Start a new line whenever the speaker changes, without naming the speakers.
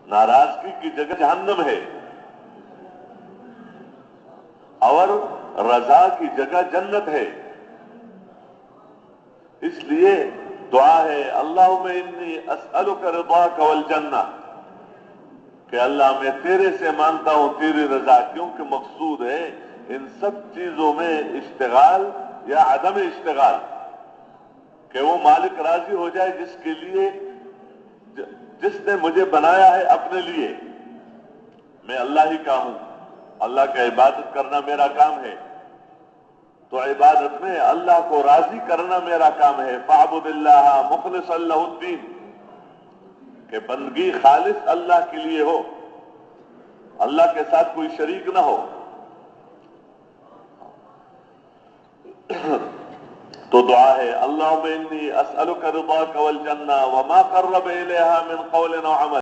ناراضگی کی جگہ جہنم ہے اور رضا کی جگہ جنت ہے. اس لیے دعا ہے اللہم انی اسألک رضاک والجنہ، کہ اللہ میں تیرے سے مانتا ہوں تیری رضا، کیونکہ مقصود ہے ان سب چیزوں میں اشتغال یا عدم اشتغال، کہ وہ مالک راضی ہو جائے جس کے لیے، جس نے مجھے بنایا ہے اپنے لیے. میں اللہ ہی کا ہوں، اللہ کا عبادت کرنا میرا کام ہے، تو عبادت میں اللہ کو راضی کرنا میرا کام ہے. فاعبد اللہ مخلصا لہ الدین، کہ بندگی خالص اللہ کے لیے ہو، اللہ کے ساتھ کوئی شریک نہ ہو. تو دعا ہے اللہم انی اسألک رضاک والجنہ وما قرب الیہا من قول و عمل.